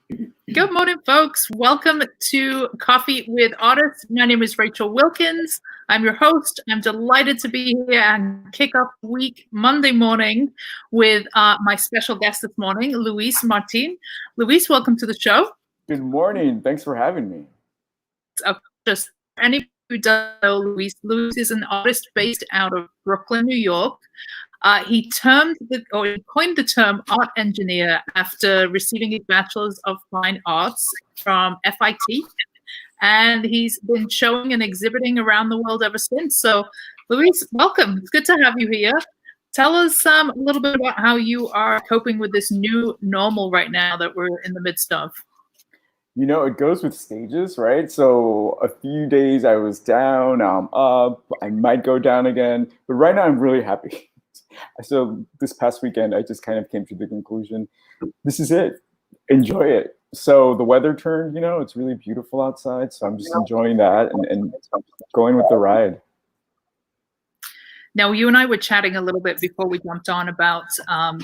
Good morning, folks. Welcome to Coffee with Artists. My name is Rachel Wilkins. I'm your host. I'm delighted to be here and kick off the week Monday morning with my special guest this morning, Luis Martin. Luis, welcome to the show. Good morning. Thanks for having me. Just any who doesn't know Luis is an artist based out of Brooklyn, New York. He coined the term art engineer after receiving a bachelor's of fine arts from FIT, and he's been showing and exhibiting around the world ever since. So, Luis, welcome. It's good to have you here. Tell us a little bit about how you are coping with this new normal right now that we're in the midst of. You know, it goes with stages, right? So a few days I was down, now I'm up, I might go down again, but right now I'm really happy. So this past weekend, I just kind of came to the conclusion, this is it, enjoy it. So the weather turned, it's really beautiful outside. So I'm just enjoying that and going with the ride. Now, you and I were chatting a little bit before we jumped on about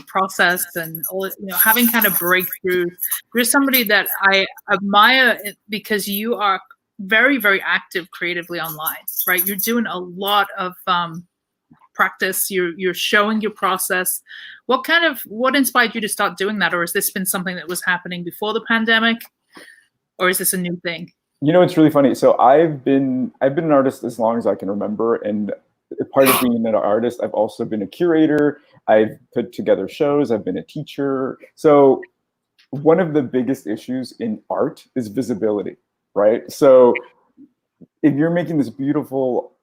process and having kind of breakthroughs. You're somebody that I admire because you are very, very active creatively online, right? You're doing a lot of practice. You're showing your process. What inspired you to start doing that? Or has this been something that was happening before the pandemic? Or is this a new thing? It's really funny. So I've been an artist as long as I can remember, and part of being an artist, I've also been a curator. I've put together shows. I've been a teacher. So one of the biggest issues in art is visibility, right? So if you're making this beautiful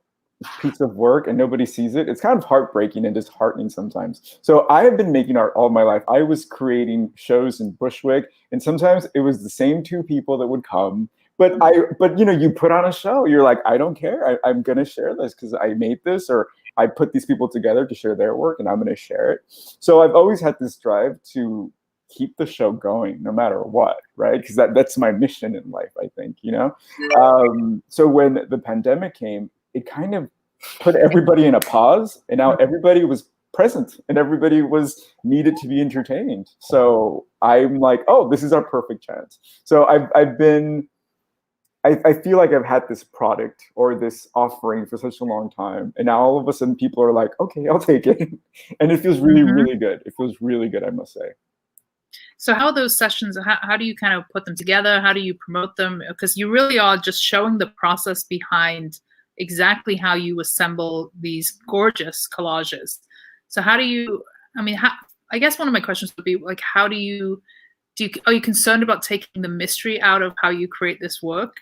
piece of work and nobody sees it, it's kind of heartbreaking and disheartening sometimes. So I have been making art all my life. I was creating shows in Bushwick, and sometimes it was the same two people that would come. But you put on a show, you're like, I don't care. I'm going to share this because I made this, or I put these people together to share their work and I'm going to share it. So I've always had this drive to keep the show going no matter what, right? Because that's my mission in life, I think, So when the pandemic came, it kind of put everybody in a pause, and now everybody was present and everybody was needed to be entertained. So I'm like, oh, this is our perfect chance. So I feel like I've had this product or this offering for such a long time. And now all of a sudden people are like, okay, I'll take it. And it feels really, really good. It feels really good, I must say. So how are those sessions, how do you kind of put them together? How do you promote them? Because you really are just showing the process behind exactly how you assemble these gorgeous collages. So how do you, I guess one of my questions would be like, are you concerned about taking the mystery out of how you create this work?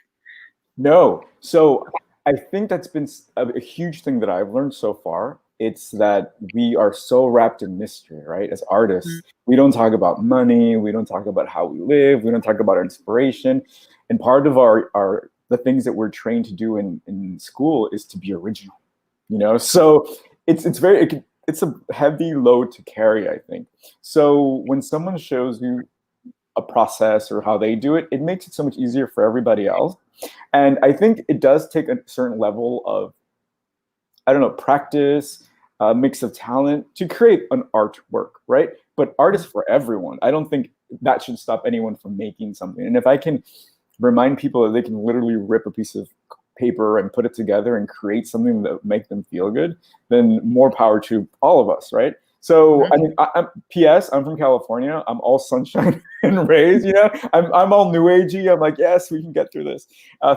No. So I think that's been a huge thing that I've learned so far. It's that we are so wrapped in mystery, right? As artists, we don't talk about money. We don't talk about how we live. We don't talk about our inspiration. And part of the things that we're trained to do in school is to be original, So it's a heavy load to carry, I think. So when someone shows you a process or how they do it, it makes it so much easier for everybody else. And I think it does take a certain level of, practice, a mix of talent to create an artwork, right? But art is for everyone. I don't think that should stop anyone from making something. And if I can remind people that they can literally rip a piece of paper and put it together and create something that would make them feel good, then more power to all of us, right? So, P.S., I'm from California. I'm all sunshine and rays, I'm all new agey. I'm like, yes, we can get through this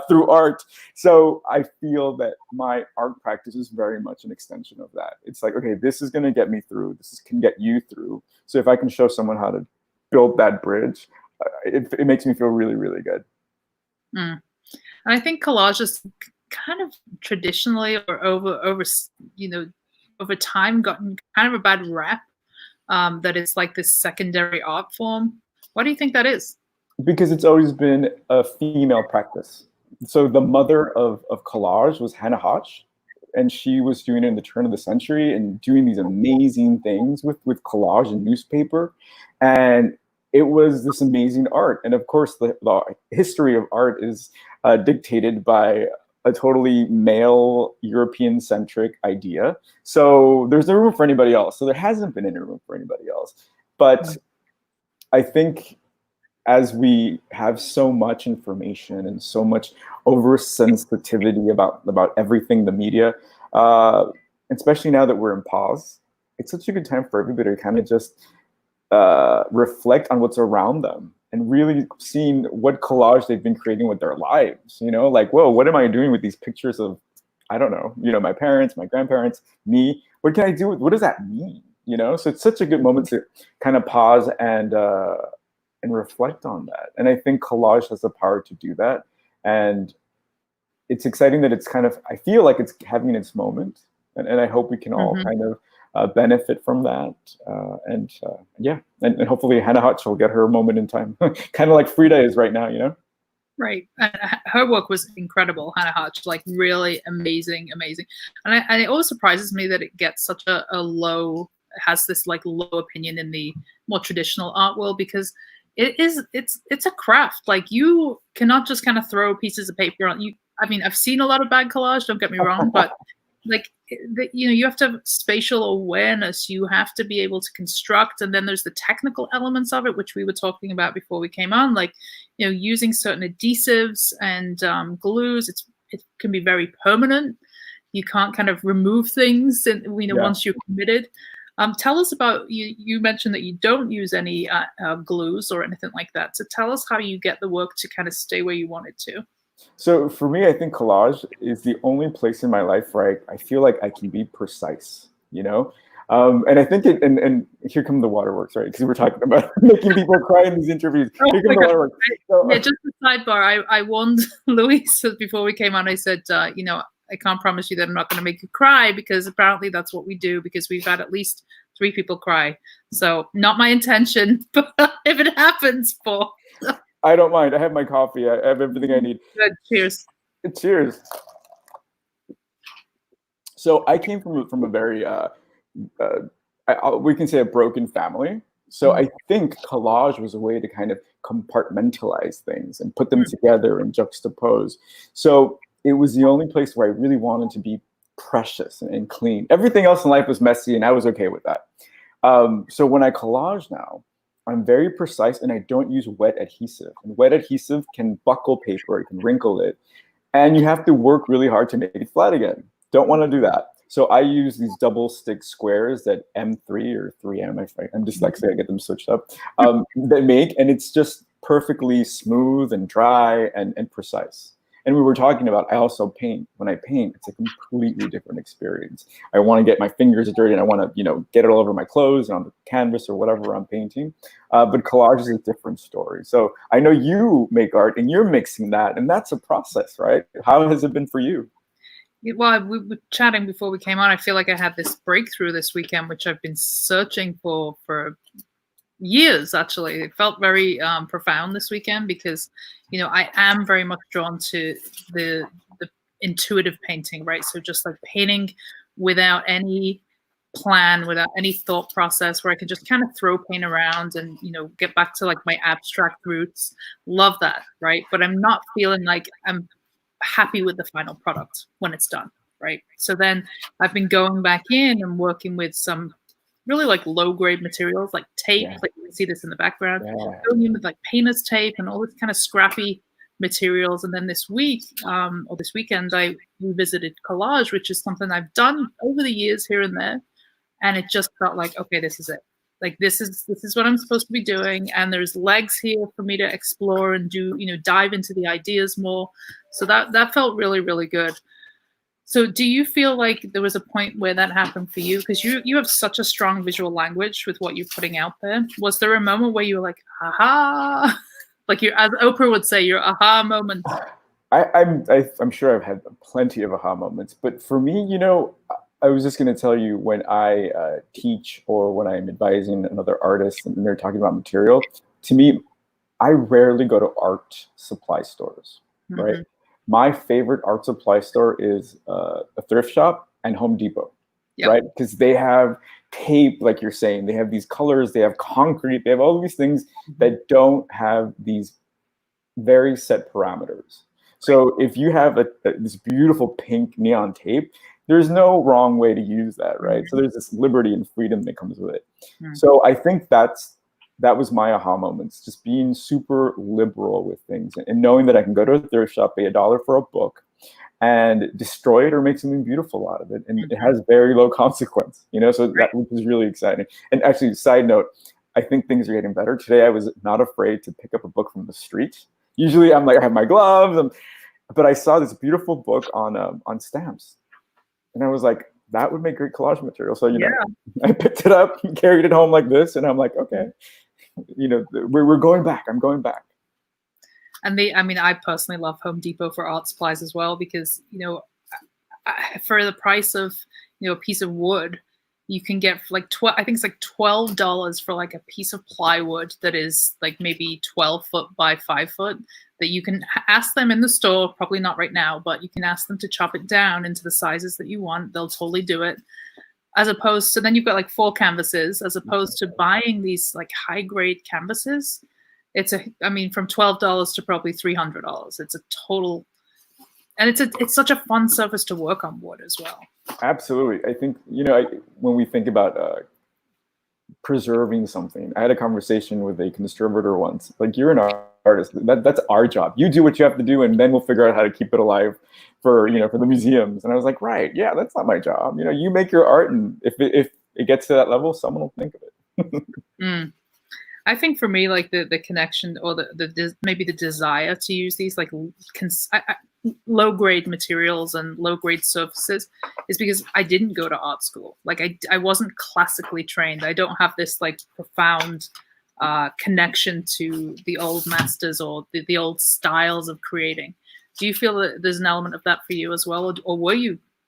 through art. So I feel that my art practice is very much an extension of that. It's like, okay, this is going to get me through. This can get you through. So if I can show someone how to build that bridge, it makes me feel really, really good. And I think collage is kind of traditionally or over time gotten kind of a bad rap, that it's like this secondary art form. Why do you think that is? Because it's always been a female practice. So the mother of collage was Hannah Hodge, and she was doing it in the turn of the century and doing these amazing things with collage and newspaper. And it was this amazing art. And of course, the history of art is dictated by a totally male European-centric idea. So there's no room for anybody else. So there hasn't been any room for anybody else. But I think as we have so much information and so much oversensitivity about everything, the media, especially now that we're in pause, it's such a good time for everybody to kind of just reflect on what's around them and really seeing what collage they've been creating with their lives. You know, like, whoa, what am I doing with these pictures of, I don't know, you know, my parents, my grandparents, me? What can I do with, what does that mean? You know, so it's such a good moment to kind of pause and reflect on that. And I think collage has the power to do that. And it's exciting that it's kind of, I feel like it's having its moment. And I hope we can all kind of benefit from that. Yeah, and hopefully Hannah Hutch will get her moment in time, kind of like Frida is right now, you know? Right. And her work was incredible, Hannah Hutch, like really amazing, amazing. And it always surprises me that it gets such a low, has this like low opinion in the more traditional art world, because it's a craft. Like you cannot just kind of throw pieces of paper on you. I mean, I've seen a lot of bad collage, don't get me wrong, but like, you know, you have to have spatial awareness. You have to be able to construct, and then there's the technical elements of it, which we were talking about before we came on. Like, you know, using certain adhesives and glues. It can be very permanent. You can't kind of remove things, and you know, once you're committed. Tell us about you. You mentioned that you don't use any glues or anything like that. So tell us how you get the work to kind of stay where you want it to. So for me, I think collage is the only place in my life where I feel like I can be precise, you know? And I think and here come the waterworks, right? Because we're talking about making people cry in these interviews. Here come the waterworks. Yeah, just a sidebar. I warned Luis before we came on. I said, you know, I can't promise you that I'm not going to make you cry, because apparently that's what we do, because we've had at least 3 people cry. So not my intention, but if it happens, Paul. I don't mind. I have my coffee. I have everything I need. Good. Cheers. Cheers. So I came from a very, we can say a broken family. So I think collage was a way to kind of compartmentalize things and put them together and juxtapose. So it was the only place where I really wanted to be precious and clean. Everything else in life was messy, and I was okay with that. So when I collage now, I'm very precise, and I don't use wet adhesive. And wet adhesive can buckle paper, it can wrinkle it, and you have to work really hard to make it flat again. Don't want to do that. So I use these double stick squares that M3 or 3M, I'm dyslexic, I get them switched up, that make, and it's just perfectly smooth and dry and precise. And we were talking about, I also paint. When I paint, it's a completely different experience. I want to get my fingers dirty, and I want to, you know, get it all over my clothes and on the canvas or whatever I'm painting. But collage is a different story. So I know you make art and you're mixing that, and that's a process, right? How has it been for you? Well, we were chatting before we came on. I feel like I had this breakthrough this weekend, which I've been searching for years, actually. It felt very profound this weekend, because, you know, I am very much drawn to the intuitive painting, right? So just like painting without any plan, without any thought process, where I can just kind of throw paint around and, you know, get back to like my abstract roots. Love that, right? But I'm not feeling like I'm happy with the final product when it's done, right? So then I've been going back in and working with some really like low grade materials, like tape, like you can see this in the background, going in with like painter's tape and all this kind of scrappy materials. And then this week, or this weekend, I revisited collage, which is something I've done over the years here and there. And it just felt like, okay, this is it. Like, this is what I'm supposed to be doing. And there's legs here for me to explore and do, you know, dive into the ideas more. So that felt really, really good. So do you feel like there was a point where that happened for you? Because you have such a strong visual language with what you're putting out there. Was there a moment where you were like, aha, like you, as Oprah would say, your aha moment? I'm sure I've had plenty of aha moments, but for me, you know, I was just going to tell you, when I teach or when I'm advising another artist and they're talking about material, to me, I rarely go to art supply stores, right? My favorite art supply store is a thrift shop and Home Depot, right? Because they have tape, like you're saying, they have these colors, they have concrete, they have all these things that don't have these very set parameters. So if you have this beautiful pink neon tape, there's no wrong way to use that, right? So there's this liberty and freedom that comes with it. So I think that's that was my aha moments, just being super liberal with things and knowing that I can go to a thrift shop, pay $1 for a book, and destroy it or make something beautiful out of it. And it has very low consequence, so that which is really exciting. And actually, side note, I think things are getting better. Today, I was not afraid to pick up a book from the street. Usually I'm like, I have my gloves, but I saw this beautiful book on stamps. And I was like, that would make great collage material. So, I picked it up and carried it home like this. And I'm like, okay, we're going back. I'm going back. And I personally love Home Depot for art supplies as well, because, for the price of, a piece of wood, you can get like I think it's like $12 for like a piece of plywood that is like maybe 12 foot by 5 foot, that you can ask them in the store, probably not right now, but you can ask them to chop it down into the sizes that you want. They'll totally do it. As opposed to, then you've got like 4 canvases, as opposed to buying these like high grade canvases. It's from $12 to probably $300. It's a total, and it's such a fun surface to work on wood as well. Absolutely. I think, when we think about preserving something, I had a conversation with a conservator once. Like, you're an artist. That's our job. You do what you have to do, and then we'll figure out how to keep it alive for the museums. And I was like, right, yeah, that's not my job. You make your art, and if it gets to that level, someone will think of it. I think for me, like the connection, or maybe the desire to use these like low grade materials and low grade surfaces is because I didn't go to art school. Like I wasn't classically trained. I don't have this like profound connection to the old masters or the old styles of creating. Do you feel that there's an element of that for you as well, or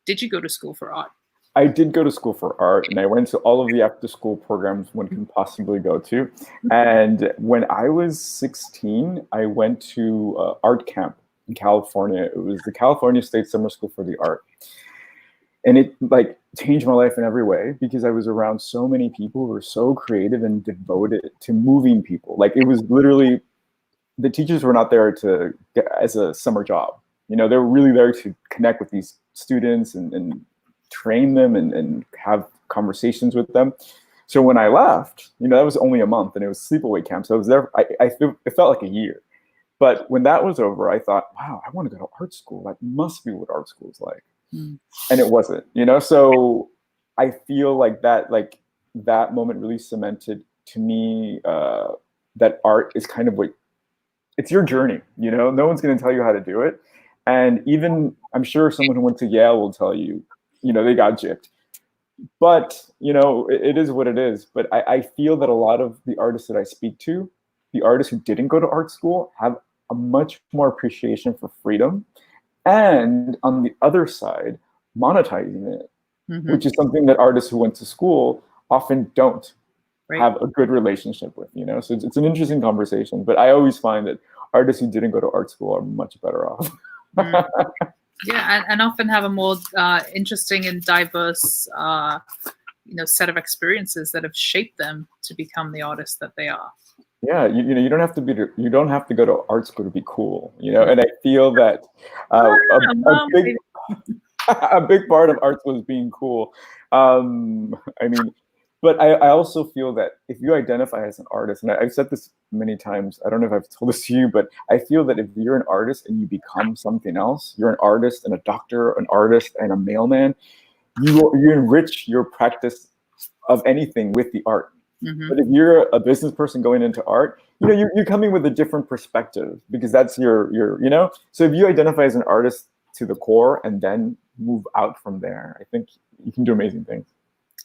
did you go to school for art? I did go to school for art, and I went to all of the after-school programs one can possibly go to. And when I was 16, I went to art camp in California. It was the California State Summer School for the Art. And it like changed my life in every way, because I was around so many people who were so creative and devoted to moving people. Like, it was literally, the teachers were not there to get as a summer job. They were really there to connect with these students and train them and have conversations with them. So when I left, that was only a month, and it was sleepaway camp. So I was there. It felt like a year. But when that was over, I thought, wow, I want to go to art school. That must be what art school is like. And it wasn't, So I feel like that moment really cemented to me that art is kind of like, it's your journey. No one's going to tell you how to do it. And even, I'm sure someone who went to Yale will tell you, they got gypped. But, it is what it is. But I feel that a lot of the artists that I speak to, the artists who didn't go to art school, have a much more appreciation for freedom. And on the other side, monetizing it, which is something that artists who went to school often don't have a good relationship with, So it's an interesting conversation. But I always find that artists who didn't go to art school are much better off. Yeah, and often have a more interesting and diverse, set of experiences that have shaped them to become the artists that they are. Yeah, you don't have to go to art school to be cool, And I feel that a big part of art was being cool. But I also feel that if you identify as an artist, and I've said this many times, I don't know if I've told this to you, but I feel that if you're an artist and you become something else, you're an artist and a doctor, an artist and a mailman, you enrich your practice of anything with the art. But if you're a business person going into art, you're coming with a different perspective, because that's your. So if you identify as an artist to the core and then move out from there, I think you can do amazing things.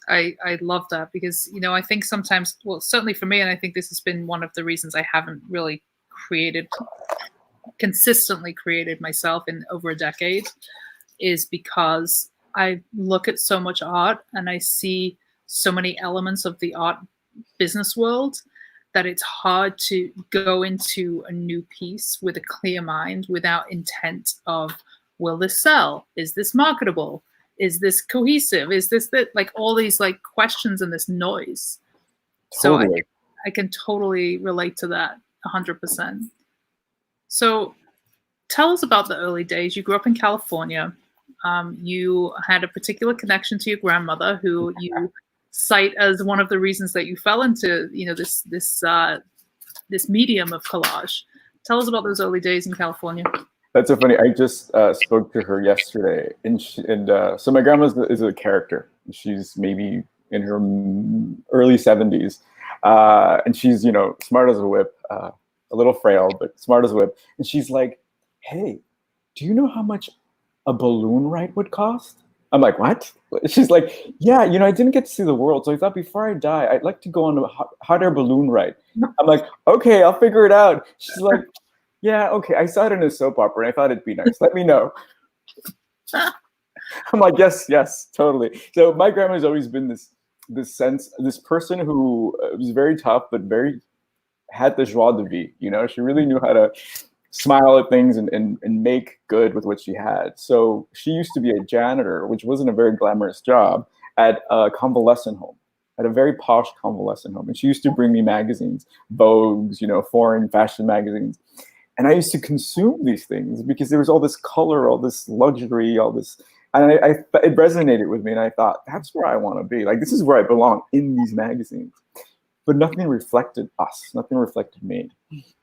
I love that, because, I think sometimes, well, certainly for me, and I think this has been one of the reasons I haven't really consistently created myself in over a decade, is because I look at so much art and I see so many elements of the art business world that it's hard to go into a new piece with a clear mind without intent of, will this sell? Is this marketable? Is this cohesive? Is this that, like all these like questions and this noise? Totally. So I can totally relate to that 100%. So tell us about the early days. You grew up in California. You had a particular connection to your grandmother, who you cite as one of the reasons that you fell into, this medium of collage. Tell us about those early days in California. That's so funny. I just spoke to her yesterday, and so my grandma is a character. She's maybe in her early 70s, and she's smart as a whip, a little frail but smart as a whip. And she's like, "Hey, do you know how much a balloon ride would cost?" I'm like, "What?" She's like, "Yeah, I didn't get to see the world, so I thought before I die, I'd like to go on a hot air balloon ride." I'm like, "Okay, I'll figure it out." She's like, "Yeah, okay, I saw it in a soap opera and I thought it'd be nice. Let me know." I'm like, yes, totally. So my grandma's always been this person who was very tough, but very had the joie de vivre. She really knew how to smile at things and make good with what she had. So she used to be a janitor, which wasn't a very glamorous job, at a convalescent home, at a very posh convalescent home. And she used to bring me magazines, Vogues, foreign fashion magazines. And I used to consume these things because there was all this color, all this luxury, all this. And it resonated with me. And I thought, that's where I want to be. Like, this is where I belong, in these magazines. But nothing reflected us. Nothing reflected me.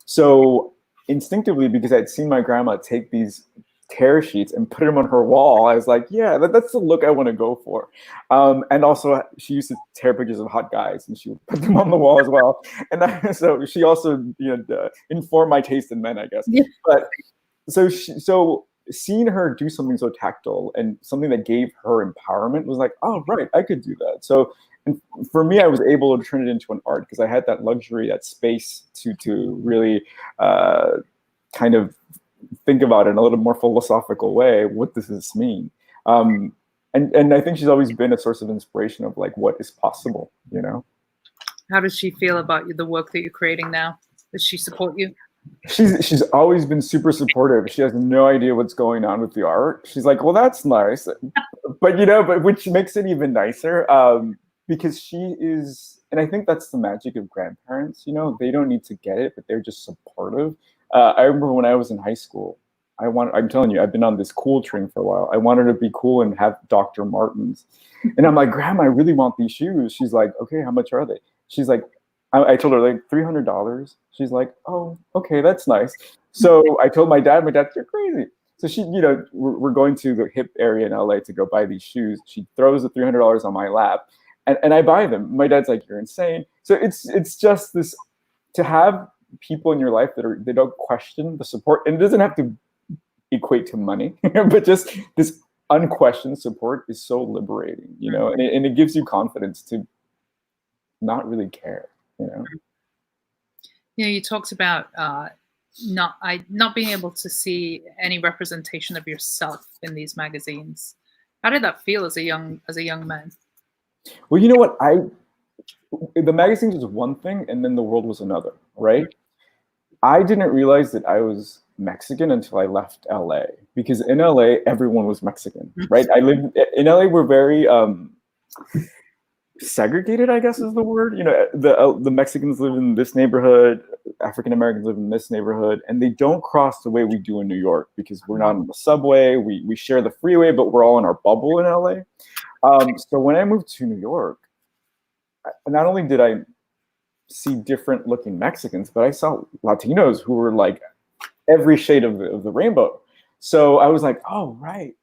So instinctively, because I'd seen my grandma take these tear sheets and put them on her wall, I was like, yeah, that's the look I want to go for. And also, she used to tear pictures of hot guys and she would put them on the wall as well. And so she also informed my taste in men, I guess. Yeah. But so seeing her do something so tactile and something that gave her empowerment was like, oh, right, I could do that. So and for me, I was able to turn it into an art because I had that luxury, that space to really kind of think about it in a little more philosophical way. What does this mean? And I think she's always been a source of inspiration of like what is possible. How does she feel about the work that you're creating now? Does she support you? She's always been super supportive. She has no idea what's going on with the art. She's like, well, that's nice, but which makes it even nicer. Because she is, and I think that's the magic of grandparents, they don't need to get it, but they're just supportive. I remember when I was in high school, I'm telling you, I've been on this cool train for a while. I wanted to be cool and have Dr. Martens. And I'm like, Grandma, I really want these shoes. She's like, okay, how much are they? She's like, I told her like $300. She's like, oh, okay, that's nice. So I told my dad, you're crazy. So she, we're going to the hip area in LA to go buy these shoes. She throws the $300 on my lap. And I buy them. My dad's like, you're insane. So it's just this, to have people in your life they don't question the support, and it doesn't have to equate to money, but just this unquestioned support is so liberating, and it gives you confidence to not really care, You talked about not being able to see any representation of yourself in these magazines. How did that feel as a young man? Well, you know what? The magazines was one thing, and then the world was another, right? I didn't realize that I was Mexican until I left LA, because in LA, everyone was Mexican, right? I lived in LA. We're very segregated, I guess is the word. The Mexicans live in this neighborhood, African Americans live in this neighborhood, and they don't cross the way we do in New York because we're not on the subway. We share the freeway, but we're all in our bubble in LA. So when I moved to New York, not only did I see different looking Mexicans, but I saw Latinos who were like every shade of the rainbow. So I was like, oh, right.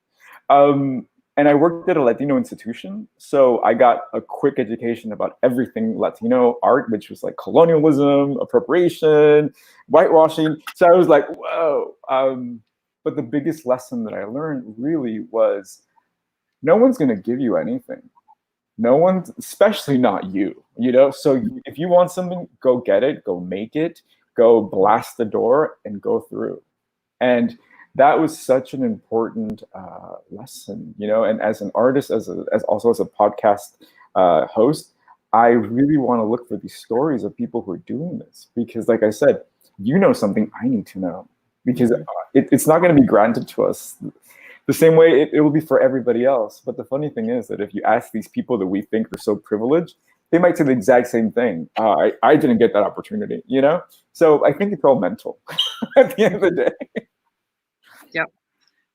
And I worked at a Latino institution. So I got a quick education about everything Latino art, which was like colonialism, appropriation, whitewashing. So I was like, whoa. But the biggest lesson that I learned really was, no one's going to give you anything. No one, especially not you, So if you want something, go get it, go make it, go blast the door and go through. And that was such an important lesson, And as an artist, as also as a podcast host, I really want to look for these stories of people who are doing this, because, like I said, something I need to know, because it's not going to be granted to us the same way it will be for everybody else. But the funny thing is that if you ask these people that we think are so privileged, they might say the exact same thing. I didn't get that opportunity, So I think it's all mental at the end of the day. Yep.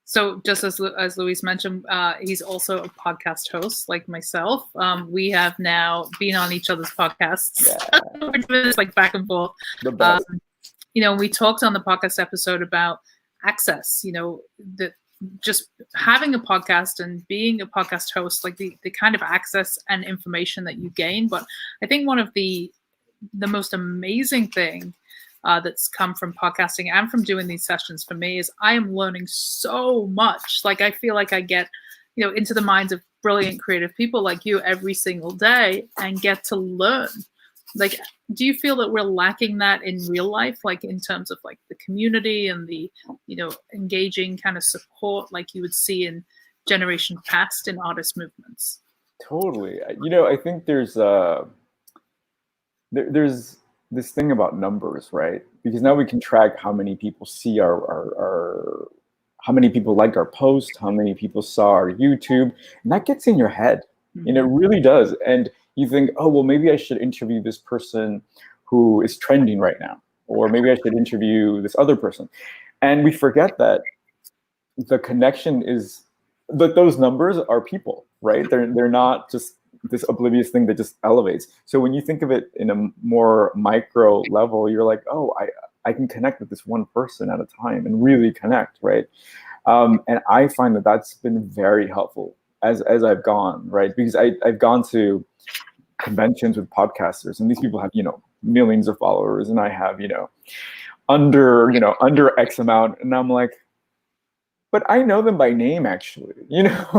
So just as Luis mentioned, he's also a podcast host like myself. We have now been on each other's podcasts. Yeah. We're doing this like back and forth. The best. We talked on the podcast episode about access, that just having a podcast and being a podcast host, like the kind of access and information that you gain. But I think one of the most amazing thing that's come from podcasting and from doing these sessions for me is I am learning so much. Like I feel like I get, into the minds of brilliant creative people like you every single day and get to learn. Like, do you feel that we're lacking that in real life, like in terms of like the community and the, engaging kind of support like you would see in generations past in artist movements? Totally. I think there's this thing about numbers, right? Because now we can track how many people see our how many people liked our post, how many people saw our YouTube, and that gets in your head. Mm-hmm. And it really does. And you think, oh, well, maybe I should interview this person who is trending right now, or maybe I should interview this other person. And we forget that the connection is that those numbers are people, right? They're not just this oblivious thing that just elevates. So when you think of it in a more micro level, you're like, oh, I can connect with this one person at a time and really connect, right? And I find that that's been very helpful as I've gone, right? Because I've gone to conventions with podcasters, and these people have, millions of followers, and I have, under X amount, and I'm like, but I know them by name, actually.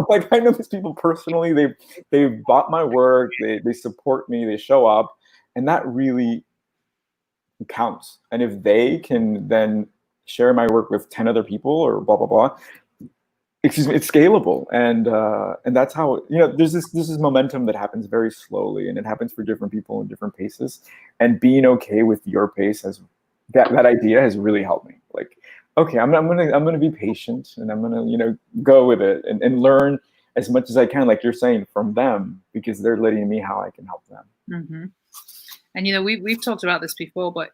Like I know these people personally. They've bought my work. They support me. They show up, and that really counts. And if they can then share my work with 10 other people or blah blah blah, excuse me, it's scalable. And that's how there's this momentum that happens very slowly, and it happens for different people in different paces. And being okay with your pace has that idea has really helped me. Like, okay, I'm gonna be patient, and I'm gonna go with it and learn as much as I can, like you're saying, from them, because they're letting me how I can help them. Mm-hmm. And we've talked about this before, but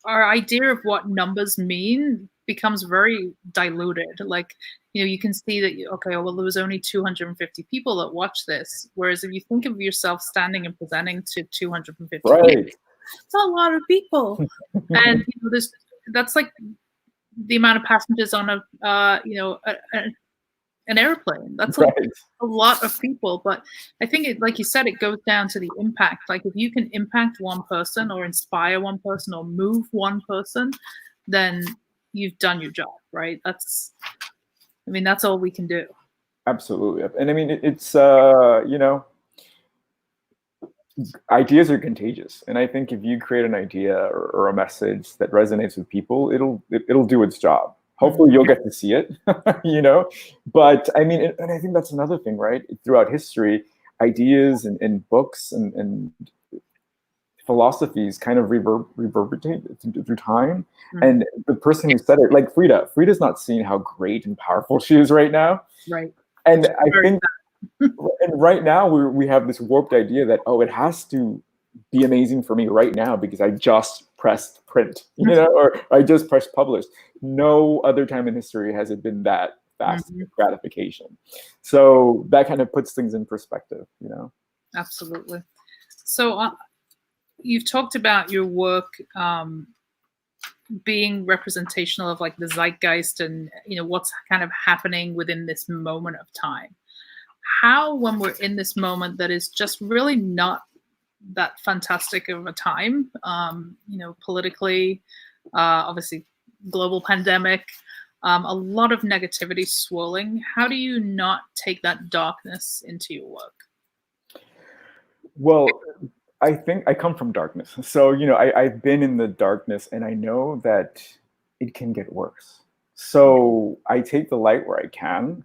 our idea of what numbers mean becomes very diluted. Like you can see that okay, well there was only 250 people that watched this, whereas if you think of yourself standing and presenting to 250 right. people, it's a lot of people. And that's like the amount of passengers on an airplane. That's like right. a lot of people. But I think it, like you said, it goes down to the impact. Like if you can impact one person or inspire one person or move one person, then you've done your job, right? That's all we can do. Absolutely. And I mean, it's ideas are contagious, and I think if you create an idea or a message that resonates with people, it'll do its job. Hopefully you'll get to see it, but I mean, and I think that's another thing, right? Throughout history, ideas and books and philosophies kind of reverberate through time. Mm-hmm. And the person who said it, like Frida's not seeing how great and powerful she is right now. Right. And I think and right now we have this warped idea that, oh, it has to be amazing for me right now because I just pressed print, or I just pressed publish. No other time in history has it been that fast gratification. So that kind of puts things in perspective, Absolutely. So you've talked about your work being representational of like the zeitgeist and what's kind of happening within this moment of time. How, when we're in this moment that is just really not that fantastic of a time, politically, obviously global pandemic, a lot of negativity swirling, how do you not take that darkness into your work? Well, I think I come from darkness. So, I've been in the darkness, and I know that it can get worse. So I take the light where I can,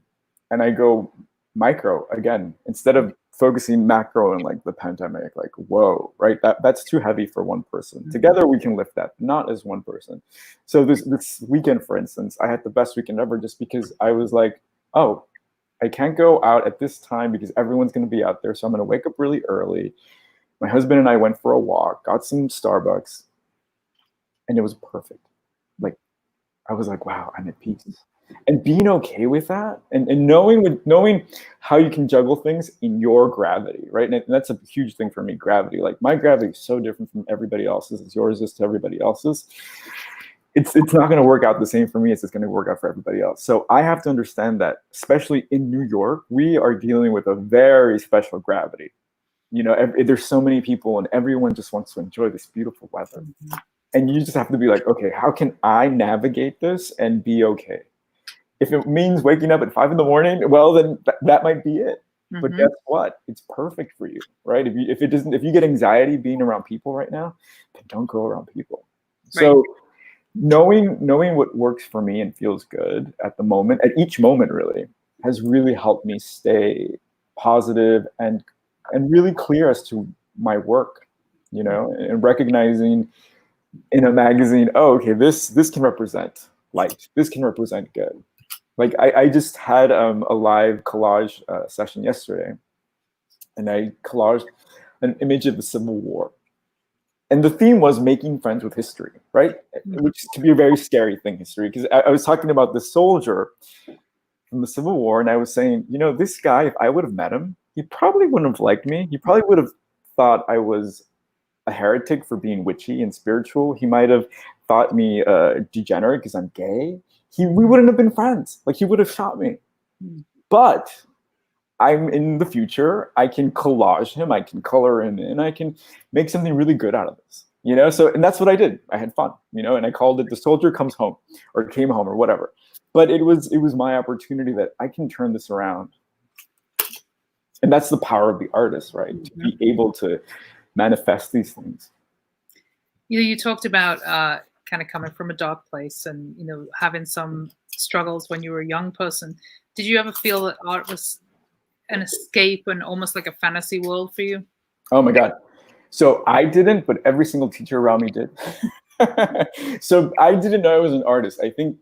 and I go micro again, instead of focusing macro and like the pandemic, like, whoa, right? That's too heavy for one person. Together we can lift that, not as one person. So this weekend, for instance, I had the best weekend ever just because I was like, oh, I can't go out at this time because everyone's going to be out there. So I'm going to wake up really early. My husband and I went for a walk, got some Starbucks, and it was perfect. Like, I was like, wow, I'm at peace. and being okay with that, and knowing how you can juggle things in your gravity, right? And that's a huge thing for me, gravity. Like my gravity is so different from everybody else's as yours is to everybody else's. It's not going to work out the same for me as it's going to work out for everybody else. So I have to understand that, especially in New York, we are dealing with a very special gravity. You know, there's so many people and everyone just wants to enjoy this beautiful weather. And you just have to be like, okay, how can I navigate this and be okay? If it means waking up at 5 a.m, well, then that might be it. But guess what? It's perfect for you, right? If you get anxiety being around people right now, then don't go around people. Right. So knowing what works for me and feels good at the moment, at each moment really, has really helped me stay positive and really clear as to my work, you know, and recognizing in a magazine, oh, okay, this can represent light, this can represent good. Like I just had a live collage session yesterday, and I collaged an image of the Civil War. And the theme was making friends with history, right? Which can be a very scary thing, history, because I was talking about the soldier from the Civil War, and I was saying, you know, this guy, if I would have met him, he probably wouldn't have liked me. He probably would have thought I was a heretic for being witchy and spiritual. He might have thought me degenerate because I'm gay. We wouldn't have been friends. Like, he would have shot me. But I'm in the future. I can collage him. I can color him in. I can make something really good out of this. You know, so, and that's what I did. I had fun, you know, and I called it The Soldier Comes Home, or Came Home, or whatever. But it was my opportunity that I can turn this around. And that's the power of the artist, right? To be able to manifest these things. You know, you talked about kind of coming from a dark place and, you know, having some struggles when you were a young person. Did you ever feel that art was an escape and almost like a fantasy world for you? Oh my God. So I didn't, but every single teacher around me did. So I didn't know I was an artist. I think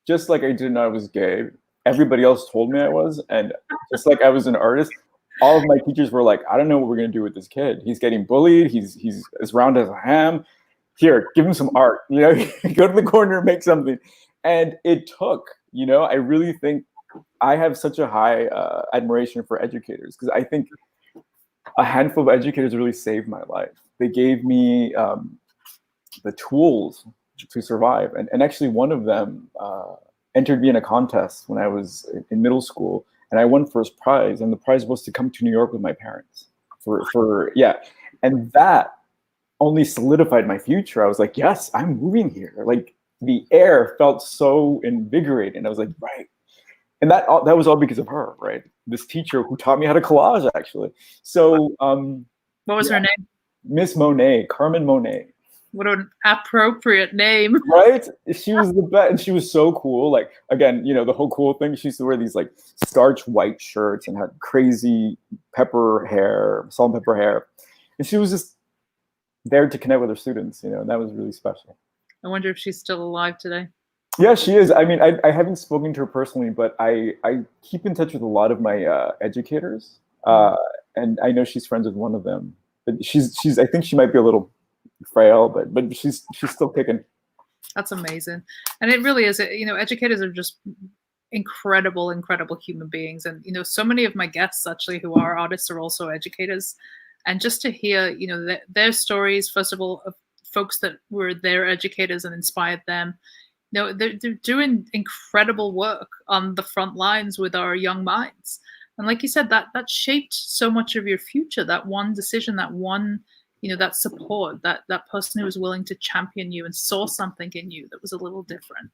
just like I didn't know I was gay, everybody else told me I was. And just like I was an artist, all of my teachers were like, I don't know what we're going to do with this kid. He's getting bullied. He's as round as a ham. Here, give him some art. You know, go to the corner and make something. And it took, you know, I really think I have such a high admiration for educators, because I think a handful of educators really saved my life. They gave me the tools to survive. And actually one of them entered me in a contest when I was in middle school, and I won first prize. And the prize was to come to New York with my parents yeah. And that only solidified my future. I was like, yes, I'm moving here. Like, the air felt so invigorating. I was like, right. And that was all because of her, right? This teacher who taught me how to collage, actually. So, what was her name? Miss Monet, Carmen Monet. What an appropriate name, right? She was the best, and she was so cool. Like, again, you know, the whole cool thing. She used to wear these like starch white shirts and had crazy salt and pepper hair, and she was just there to connect with her students. You know, and that was really special. I wonder if she's still alive today. Yeah, she is. I mean, I haven't spoken to her personally, but I keep in touch with a lot of my educators, and I know she's friends with one of them. But she's I think she might be a little frail, but she's still kicking. That's amazing. And it really is. You know, educators are just incredible human beings. And, you know, so many of my guests actually who are artists are also educators. And just to hear, you know, their stories, first of all, of folks that were their educators and inspired them. You know, they're doing incredible work on the front lines with our young minds. And like you said, that shaped so much of your future, that one decision, that one, you know, that support, that person who was willing to champion you and saw something in you that was a little different.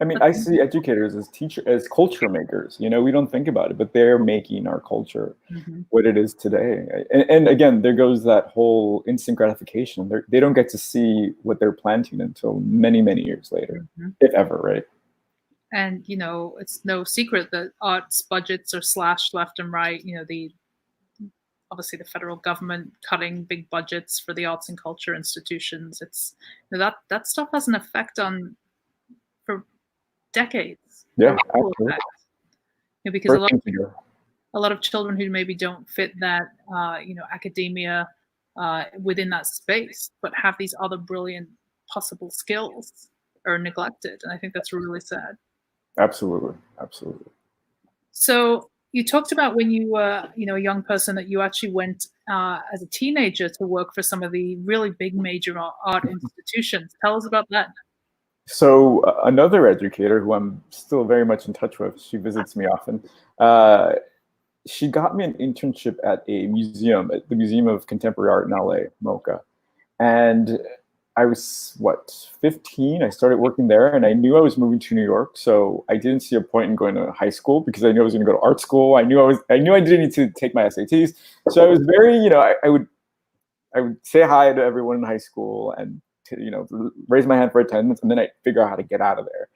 I mean, I see educators as culture makers. You know, we don't think about it, but they're making our culture what it is today. And again, there goes that whole instant gratification. They don't get to see what they're planting until many, many years later, if ever, right? And, you know, it's no secret that arts budgets are slashed left and right. You know, obviously the federal government cutting big budgets for the arts and culture institutions. It's, you know, that stuff has an effect on for decades. Yeah, absolutely. You know, because a lot of children who maybe don't fit that, you know, academia within that space, but have these other brilliant possible skills are neglected. And I think that's really sad. Absolutely, absolutely. So you talked about when you were, a young person that you actually went as a teenager to work for some of the really big major art institutions. Tell us about that. So another educator who I'm still very much in touch with, she visits me often. Uh, she got me an internship at a museum, at the Museum of Contemporary Art in LA, MoCA. And I was, what, 15? I started working there, and I knew I was moving to New York, so I didn't see a point in going to high school because I knew I was going to go to art school. I knew I didn't need to take my SATs. So I was very, I would say hi to everyone in high school and raise my hand for attendance, and then I'd figure out how to get out of there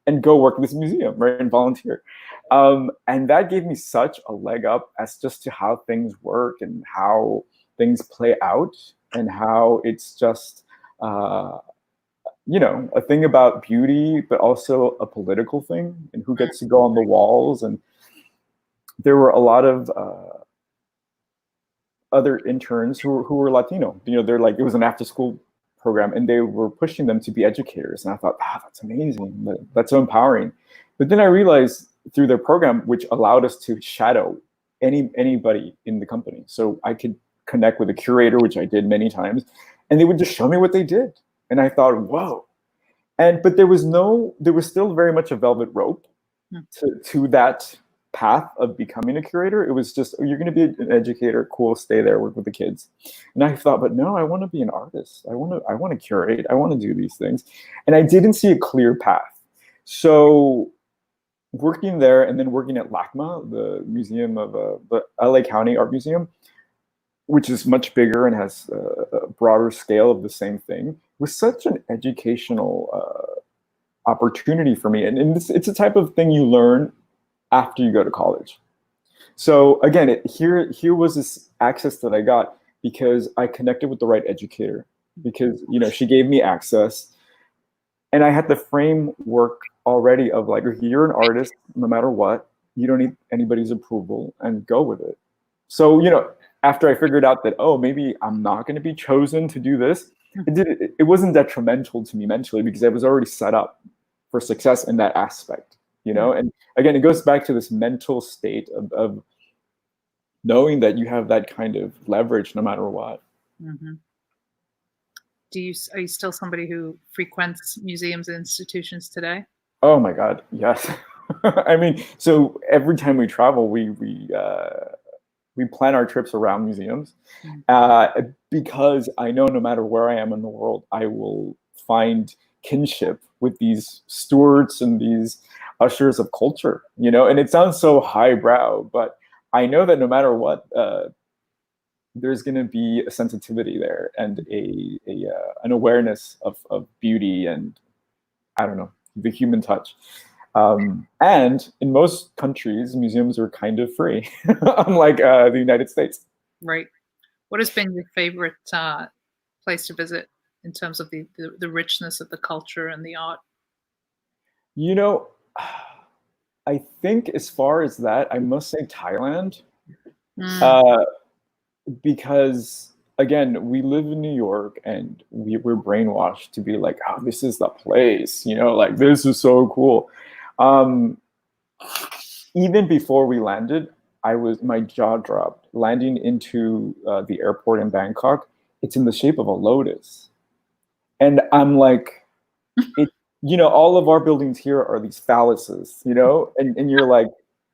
and go work in this museum, right, and volunteer. And that gave me such a leg up as just to how things work and how things play out and how it's just a thing about beauty, but also a political thing and who gets to go on the walls. And there were a lot of other interns who were Latino. They're like, it was an after school program and they were pushing them to be educators. And I thought, that's amazing. That's so empowering. But then I realized through their program, which allowed us to shadow anybody in the company. So I could connect with a curator, which I did many times, and they would just show me what they did. And I thought, whoa. But there was still very much a velvet rope to that path of becoming a curator. It was just, you're going to be an educator, cool, stay there, work with the kids. And I thought, but no, I want to be an artist. I want to curate. I want to do these things. And I didn't see a clear path. So working there and then working at LACMA, the museum of the LA County Art Museum, which is much bigger and has a broader scale of the same thing, was such an educational opportunity for me. And it's a type of thing you learn after you go to college. So again, here was this access that I got because I connected with the right educator, because she gave me access, and I had the framework already of like, you're an artist, no matter what, you don't need anybody's approval, and go with it. So after I figured out that, maybe I'm not going to be chosen to do this, it wasn't detrimental to me mentally because I was already set up for success in that aspect. And again, it goes back to this mental state of knowing that you have that kind of leverage no matter what. Mm-hmm. Are you still somebody who frequents museums and institutions today? Oh my God, yes. I mean, so every time we travel, we plan our trips around museums because I know no matter where I am in the world, I will find kinship with these stewards and these ushers of culture, and it sounds so highbrow, but I know that no matter what, there's going to be a sensitivity there and an awareness of beauty and, I don't know, the human touch. And in most countries, museums are kind of free, unlike the United States. Right. What has been your favorite place to visit in terms of the richness of the culture and the art? I think as far as that, I must say Thailand. Because again, we live in New York and we're brainwashed to be like, this is the place, like this is so cool. Even before we landed, my jaw dropped. Landing into the airport in Bangkok, it's in the shape of a lotus. And I'm like, all of our buildings here are these phalluses, and you're like,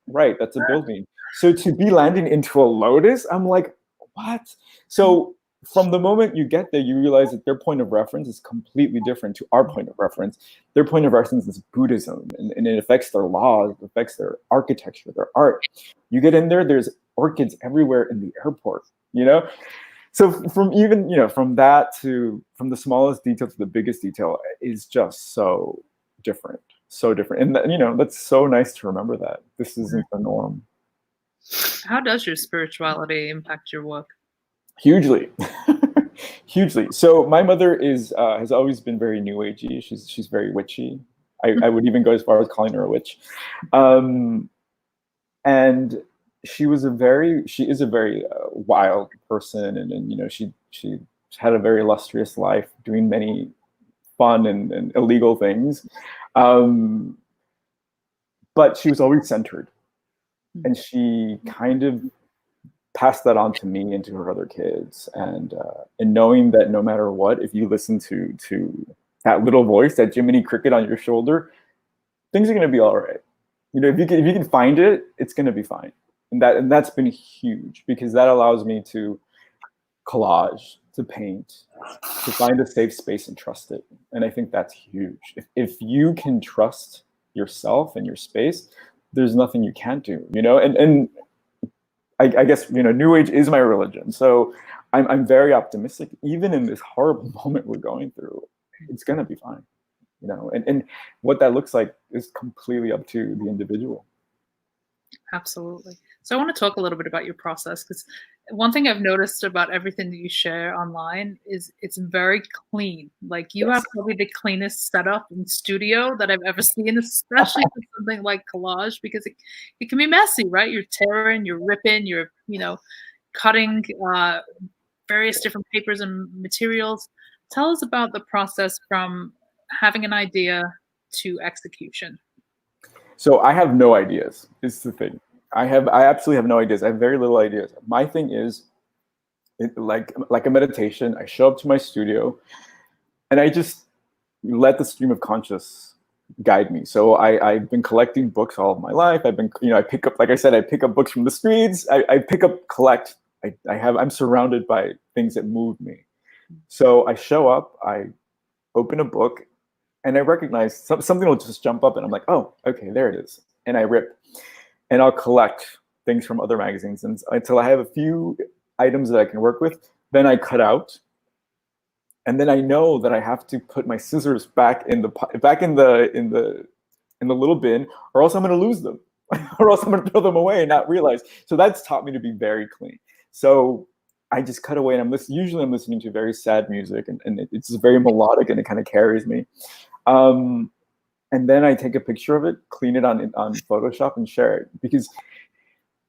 right, that's a building. So to be landing into a lotus, I'm like, what? So from the moment you get there, you realize that their point of reference is completely different to our point of reference. Their point of reference is Buddhism, and it affects their laws, it affects their architecture, their art. You get in there, there's orchids everywhere in the airport, So from even, from that from the smallest detail to the biggest detail is just so different. And that's so nice to remember that this isn't the norm. How does your spirituality impact your work? Hugely. Hugely. So my mother has always been very new agey. She's very witchy. I would even go as far as calling her a witch. And she is a very wild person, and she had a very illustrious life, doing many fun and illegal things. but she was always centered. And she kind of passed that on to me and to her other kids. And knowing that no matter what, if you listen to that little voice, that Jiminy Cricket on your shoulder, things are going to be all right. You know, if you can find it, it's going to be fine. And that's been huge, because that allows me to collage, to paint, to find a safe space and trust it. And I think that's huge. If you can trust yourself and your space, there's nothing you can't do, you know? And I guess, you know, New Age is my religion. So I'm very optimistic, even in this horrible moment we're going through, it's going to be fine, you know? And what that looks like is completely up to the individual. Absolutely. So I want to talk a little bit about your process, because one thing I've noticed about everything that you share online is it's very clean. Like you have probably the cleanest setup in studio that I've ever seen, especially for something like collage, because it can be messy, right? You're tearing, you're ripping, you're, you know, cutting various different papers and materials. Tell us about the process from having an idea to execution. So I have no ideas, is the thing. I absolutely have no ideas. I have very little ideas. My thing is, like a meditation, I show up to my studio and I just let the stream of conscious guide me. So I've been collecting books all of my life. I've been, you know, I pick up, like I said, I pick up books from the streets. I collect. I'm surrounded by things that move me. So I show up, I open a book, and I recognize something will just jump up and I'm like, oh, okay, there it is. And I rip. And I'll collect things from other magazines until I have a few items that I can work with. Then I cut out. And then I know that I have to put my scissors back in the little bin, or else I'm going to lose them. Or else I'm going to throw them away and not realize. So that's taught me to be very clean. So I just cut away, and usually I'm listening to very sad music, and it's very melodic, and it kind of carries me. And then I take a picture of it, clean it on Photoshop, and share it.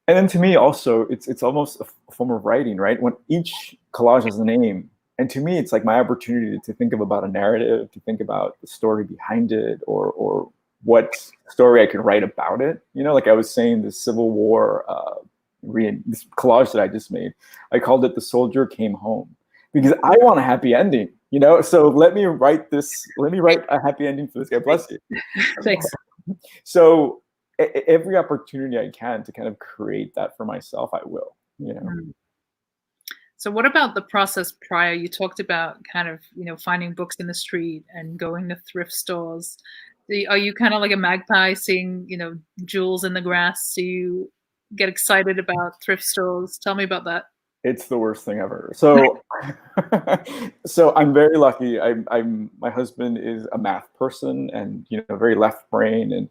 And then to me also, it's almost a form of writing, right? When each collage has a name, and to me, it's like my opportunity to think about a narrative, to think about the story behind it, or what story I can write about it. You know, like I was saying, the Civil War, this collage that I just made, I called it "The Soldier Came Home," because I want a happy ending. You know, so let me write a happy ending for this guy. Bless you. Thanks. So every opportunity I can to kind of create that for myself, I will, you know. So what about the process prior? You talked about kind of, you know, finding books in the street and going to thrift stores. Are you kind of like a magpie seeing, you know, jewels in the grass? Do you get excited about thrift stores? Tell me about that. It's the worst thing ever. So, so I'm very lucky. My husband is a math person, and, you know, very left brain, and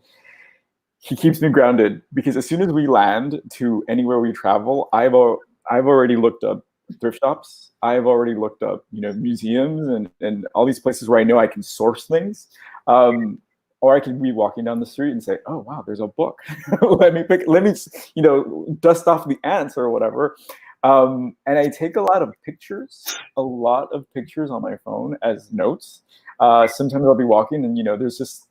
he keeps me grounded, because as soon as we land to anywhere we travel, I've already looked up thrift shops. I've already looked up, you know, museums and all these places where I know I can source things. Or I can be walking down the street and say, oh, wow, there's a book. let me, you know, dust off the ants or whatever. And I take a lot of pictures on my phone as notes. Sometimes I'll be walking, and, you know, there's just,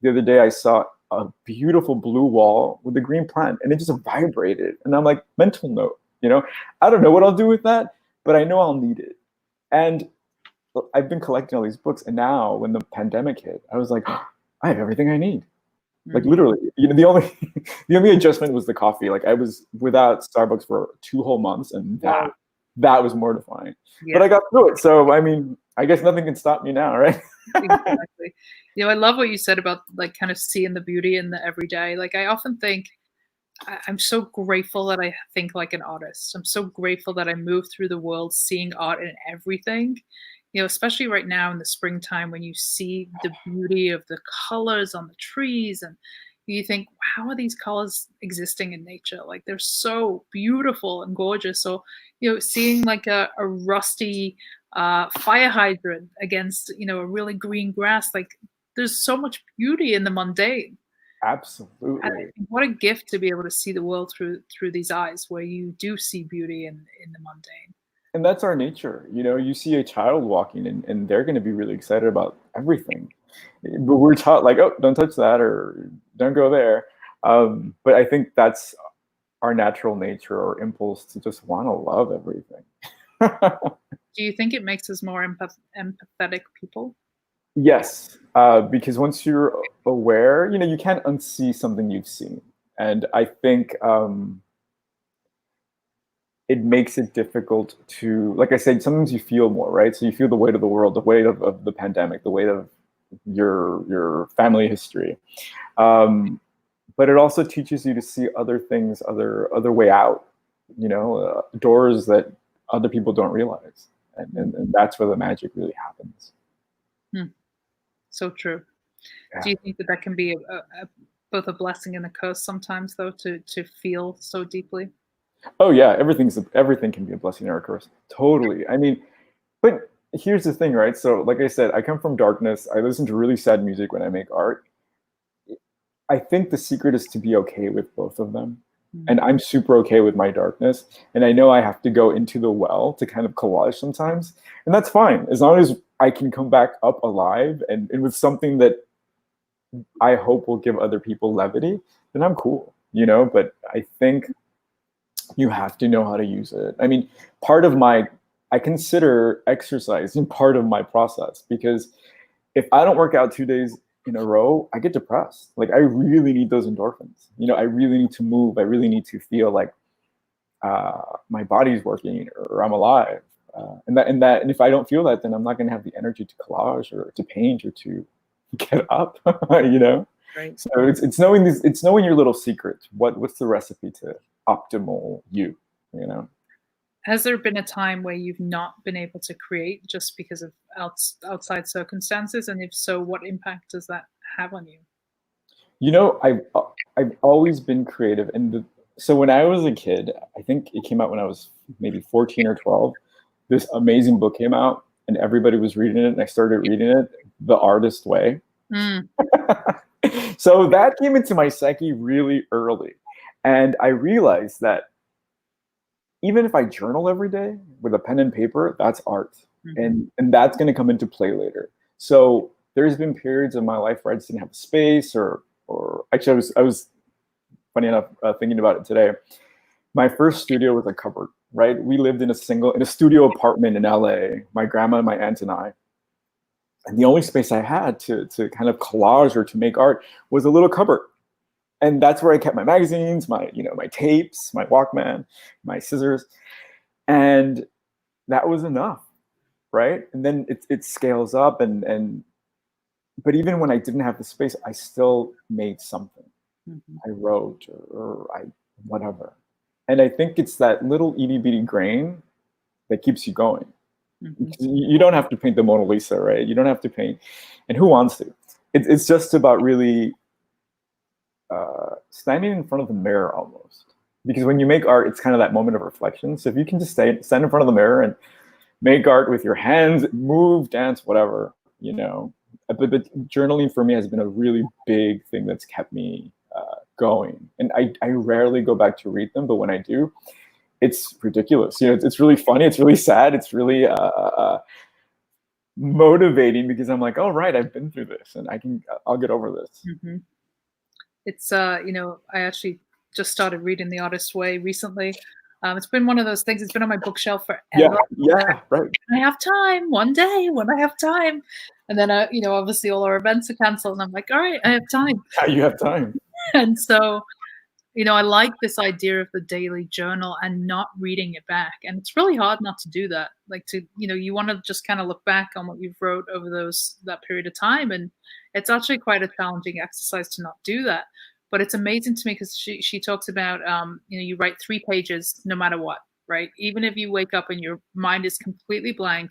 the other day I saw a beautiful blue wall with a green plant, and it just vibrated. And I'm like, mental note, you know, I don't know what I'll do with that, but I know I'll need it. And I've been collecting all these books, and now when the pandemic hit, I was like, oh, I have everything I need. Like literally, you know, the only adjustment was the coffee. Like I was without Starbucks for 2 whole months, and that was mortifying. Yeah. But I got through it. So I mean, I guess nothing can stop me now, right? Exactly. You know, I love what you said about like kind of seeing the beauty in the everyday. Like I often think I'm so grateful that I think like an artist. I'm so grateful that I move through the world seeing art in everything. You know, especially right now in the springtime, when you see the beauty of the colors on the trees, and you think, how are these colors existing in nature? Like they're so beautiful and gorgeous. So, you know, seeing like a rusty fire hydrant against, you know, a really green grass, like there's so much beauty in the mundane. Absolutely. And what a gift to be able to see the world through these eyes, where you do see beauty in the mundane. And that's our nature. You know, you see a child walking, and they're going to be really excited about everything. But we're taught like, oh, don't touch that, or don't go there. But I think that's our natural nature or impulse to just want to love everything. Do you think it makes us more empathetic people? Yes, because once you're aware, you can't unsee something you've seen. And I think it makes it difficult to, like I said, sometimes you feel more, right? So you feel the weight of the world, the weight of the pandemic, the weight of your family history. But it also teaches you to see other things, other way out, doors that other people don't realize. And that's where the magic really happens. Hmm. So true. Yeah. Do you think that can be both a blessing and a curse sometimes, though, to feel so deeply? Oh yeah, everything can be a blessing or a curse. Totally. I mean, but here's the thing, right? So like I said, I come from darkness. I listen to really sad music when I make art. I think the secret is to be okay with both of them. And I'm super okay with my darkness. And I know I have to go into the well to kind of collage sometimes. And that's fine. As long as I can come back up alive and with something that I hope will give other people levity, then I'm cool, But I think you have to know how to use it. I mean, I consider exercise in part of my process, because if I don't work out 2 days in a row, I get depressed. Like, I really need those endorphins. I really need to move. I really need to feel like my body's working or I'm alive. And if I don't feel that, then I'm not going to have the energy to collage or to paint or to get up. Right. So it's knowing your little secret. What's the recipe to optimal you? Has there been a time where you've not been able to create just because of outside circumstances? And if so, what impact does that have on you? I've always been creative, and so when I was a kid, I think it came out when I was maybe 14 or 12. This amazing book came out, and everybody was reading it, and I started reading it the artist way. Mm. So that came into my psyche really early, and I realized that even if I journal every day with a pen and paper, that's art. And that's going to come into play later. So there's been periods of my life where I just didn't have space, or actually I was funny enough thinking about it today. My first studio was a cupboard, right? We lived in a studio apartment in LA, my grandma, my aunt, and I. And the only space I had to kind of collage or to make art was a little cupboard. And that's where I kept my magazines, my tapes, my Walkman, my scissors. And that was enough, right? And then it scales up, but even when I didn't have the space, I still made something. I wrote or I whatever. And I think it's that little itty bitty grain that keeps you going. You don't have to paint the Mona Lisa, right? You don't have to paint, and who wants to? It's just about really standing in front of the mirror almost. Because when you make art, it's kind of that moment of reflection. So if you can just stand in front of the mirror and make art with your hands, move, dance, whatever, But journaling for me has been a really big thing that's kept me going. And I rarely go back to read them, but when I do, it's ridiculous. It's really funny. It's really sad. It's really motivating, because I'm like, oh, right, I've been through this, and I'll get over this. It's I actually just started reading The Artist's Way recently. It's been one of those things. It's been on my bookshelf forever. Yeah, right. I have time one day when I have time, and then obviously all our events are canceled, and I'm like, all right, I have time. You have time. And so, I like this idea of the daily journal and not reading it back. And it's really hard not to do that. Like you want to just kind of look back on what you've wrote over that period of time. And it's actually quite a challenging exercise to not do that. But it's amazing to me because she talks about, you write 3 pages no matter what, right? Even if you wake up and your mind is completely blank,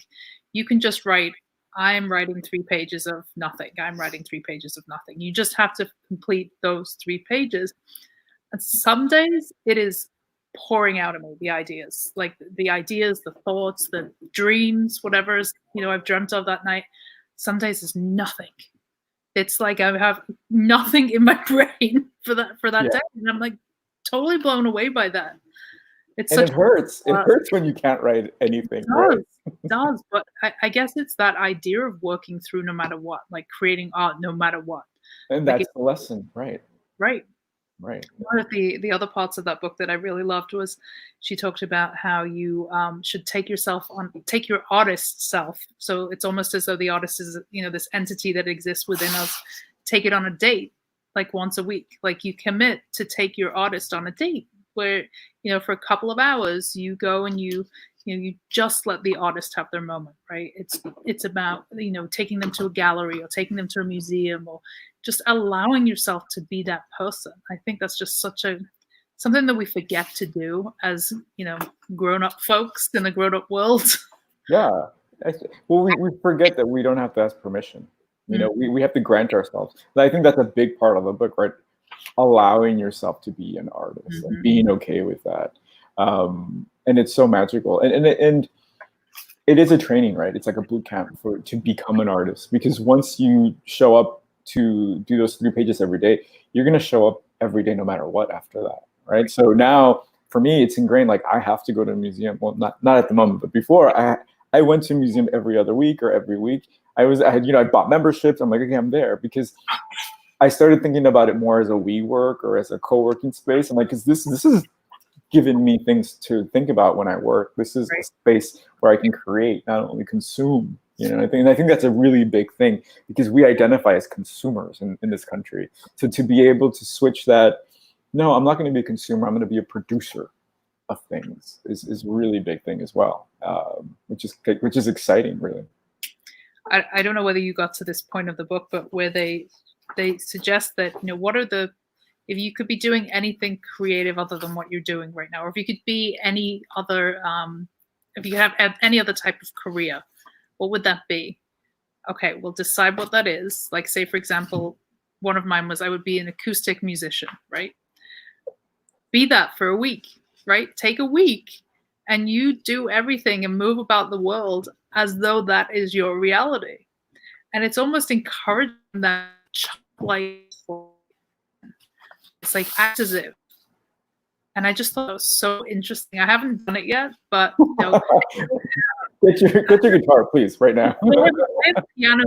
you can just write, I am writing 3 pages of nothing. I'm writing 3 pages of nothing. You just have to complete those 3 pages. And some days it is pouring out of me, the ideas, the thoughts, the dreams, whatever's, I've dreamt of that night. Some days there's nothing. It's like I have nothing in my brain for that day. And I'm like totally blown away by that. It hurts. It hurts when you can't write anything. It does. But I guess it's that idea of working through no matter what, like creating art no matter what. And that's the lesson, right? Right. Right. One of the other parts of that book that I really loved was she talked about how you should take your artist self. So it's almost as though the artist is, this entity that exists within us. Take it on a date, like once a week. Like you commit to take your artist on a date where, for a couple of hours you go and you just let the artist have their moment, right? It's about, taking them to a gallery or taking them to a museum or just allowing yourself to be that person. I think that's just something that we forget to do as, grown-up folks in the grown-up world. Yeah. Well, we forget that we don't have to ask permission. We have to grant ourselves. And I think that's a big part of the book, right? Allowing yourself to be an artist and being okay with that. And it's so magical. And it is a training, right? It's like a boot camp to become an artist, because once you show up to do those 3 pages every day, you're going to show up every day no matter what after that, right? So now for me, it's ingrained, like I have to go to a museum. Well, not at the moment, but before I went to a museum every other week or every week. I bought memberships. I'm like, okay, I'm there, because I started thinking about it more as a WeWork or as a co-working space. I'm like, because this is giving me things to think about when I work. This is a space where I can create, not only consume. I think that's a really big thing, because we identify as consumers in this country. So to be able to switch that, no, I'm not going to be a consumer, I'm going to be a producer of things is a really big thing as well, which is exciting, really. I don't know whether you got to this point of the book, but where they suggest that, if you could be doing anything creative other than what you're doing right now, or if you could be any other, if you have any other type of career, what would that be? Okay, well, decide what that is. Like, say, for example, one of mine was I would be an acoustic musician, right? Be that for a week, right? Take a week and you do everything and move about the world as though that is your reality. And it's almost encouraging that childlike. It's like act as if. And I just thought it was so interesting. I haven't done it yet, but get your guitar, please, right now. I have a piano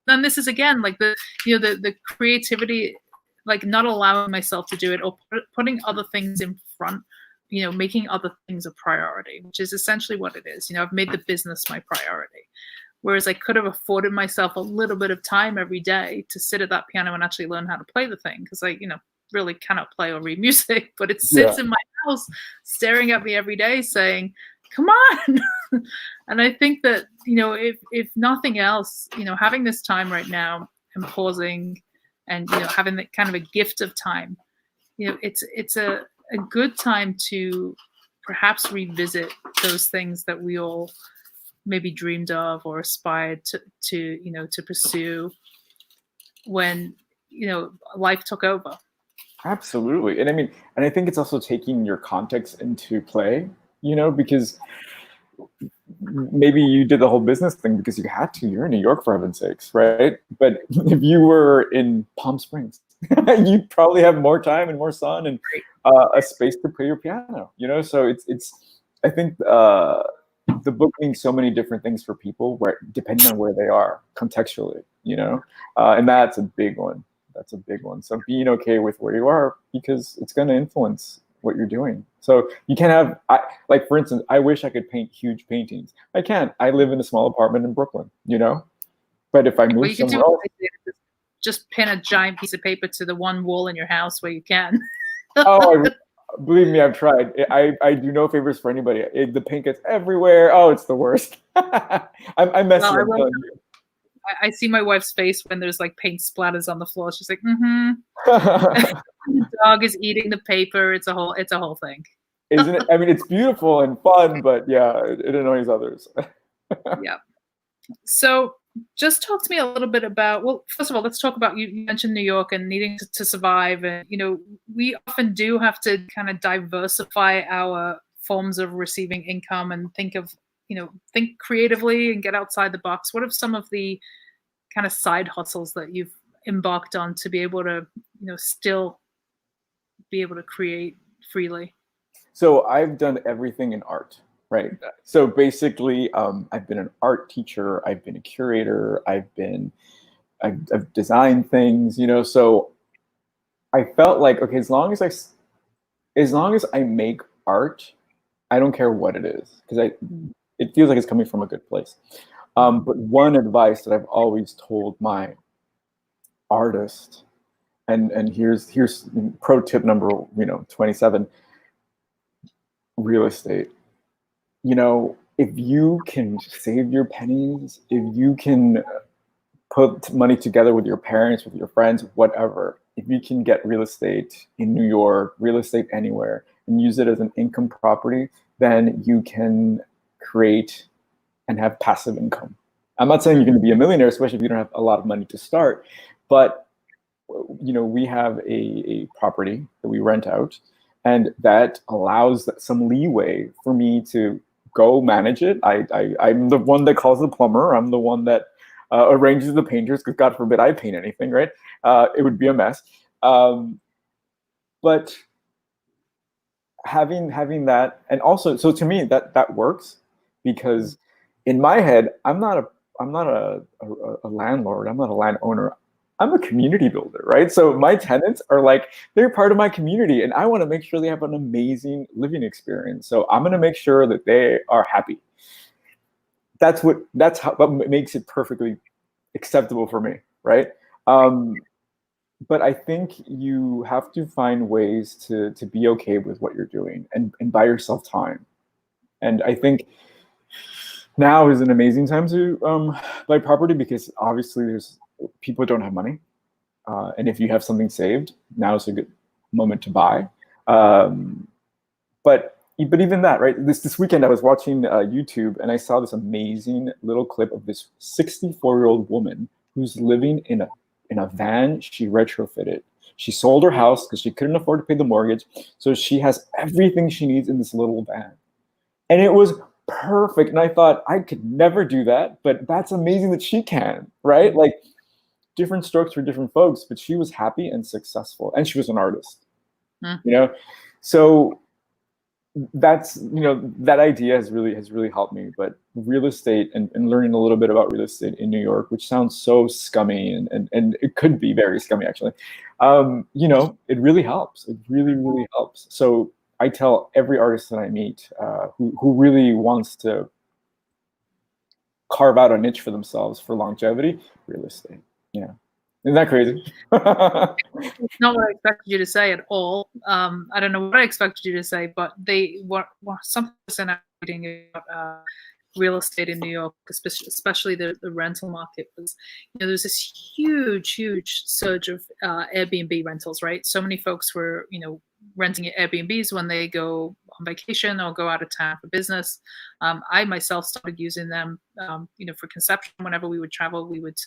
and this is again like the creativity, like not allowing myself to do it or putting other things in front, making other things a priority, which is essentially what it is. I've made the business my priority. Whereas I could have afforded myself a little bit of time every day to sit at that piano and actually learn how to play the thing, because I, really cannot play or read music, but it sits in my house staring at me every day saying, come on. And I think that, if nothing else, having this time right now and pausing and, having that kind of a gift of time, it's a good time to perhaps revisit those things that we all maybe dreamed of or aspired to pursue when, life took over. Absolutely. And I think it's also taking your context into play, because maybe you did the whole business thing because you had to. You're in New York, for heaven's sakes, right? But if you were in Palm Springs, you'd probably have more time and more sun and a space to play your piano, So it's I think the book means so many different things for people, depending on where they are contextually, and that's a big one. That's a big one. So being okay with where you are, because it's going to influence what you're doing. So you can't have, like, for instance, I wish I could paint huge paintings. I can't. I live in a small apartment in Brooklyn, But if I move somewhere else, just pin a giant piece of paper to the one wall in your house where you can. Believe me, I've tried. I do no favors for anybody. The paint gets everywhere. Oh, it's the worst. I'm messing up. I see my wife's face when there's like paint splatters on the floor. She's like, The dog is eating the paper. It's a whole thing. Isn't it? It's beautiful and fun, but yeah, it annoys others. Yeah. So just talk to me a little bit about, well, first of all, let's talk about, you mentioned New York and needing to survive. And, we often do have to kind of diversify our forms of receiving income and think creatively and get outside the box. What are some of the kind of side hustles that you've embarked on to be able to, still be able to create freely? So I've done everything in art, right? So basically, I've been an art teacher. I've been a curator. I've designed things, So I felt like, okay, as long as I make art, I don't care what it is, because it feels like it's coming from a good place. But one advice that I've always told my artist, and here's pro tip number 27: real estate. If you can save your pennies, if you can put money together with your parents, with your friends, whatever, if you can get real estate in New York, real estate anywhere, and use it as an income property, then you can create and have passive income. I'm not saying you're going to be a millionaire, especially if you don't have a lot of money to start, but we have a property that we rent out, and that allows some leeway for me to go manage it. I'm the one that calls the plumber. I'm the one that arranges the painters, because God forbid I paint anything, right? It would be a mess. But having that, and also, so to me that works, because in my head, I'm not a landlord. I'm not a landowner. I'm a community builder, right? So my tenants are like, they're part of my community, and I want to make sure they have an amazing living experience. So I'm going to make sure that they are happy. That's what makes it perfectly acceptable for me, right? But I think you have to find ways to be okay with what you're doing, and buy yourself time. And I think now is an amazing time to buy property, because obviously people don't have money, and if you have something saved, now is a good moment to buy. But even that, right? This weekend I was watching YouTube, and I saw this amazing little clip of this 64-year-old woman who's living in a van she retrofitted. She sold her house because she couldn't afford to pay the mortgage, so she has everything she needs in this little van, and it was perfect. And I thought, I could never do that, but that's amazing that she can, right? Like, different strokes for different folks, but she was happy and successful, and she was an artist. So that's that idea has really helped me. But real estate, and learning a little bit about real estate in New York, which sounds so scummy, and it could be very scummy actually, it really helps. It really helps. So I tell every artist that I meet who really wants to carve out a niche for themselves for longevity, real estate. Yeah. Isn't that crazy? It's not what I expected you to say at all. I don't know what I expected you to say, but something I'm reading about real estate in New York, especially the rental market, was there's this huge surge of Airbnb rentals, right? So many folks were renting Airbnbs when they go on vacation or go out of town for business. I myself started using them for conception. Whenever we would travel, we would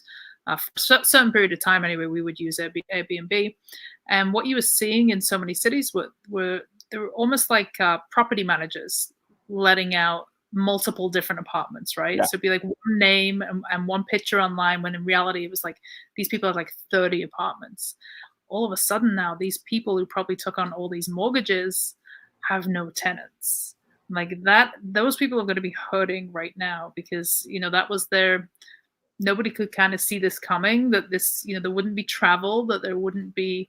for a certain period of time anyway, we would use Airbnb. And what you were seeing in so many cities were they were almost like property managers letting out multiple different apartments, right? Yeah. So it'd be like one name and one picture online, when in reality it was like these people had like 30 apartments. All of a sudden now, these people who probably took on all these mortgages have no tenants. Like that, those people are going to be hurting right now, because that was nobody could kind of see this coming, that this there wouldn't be travel, that there wouldn't be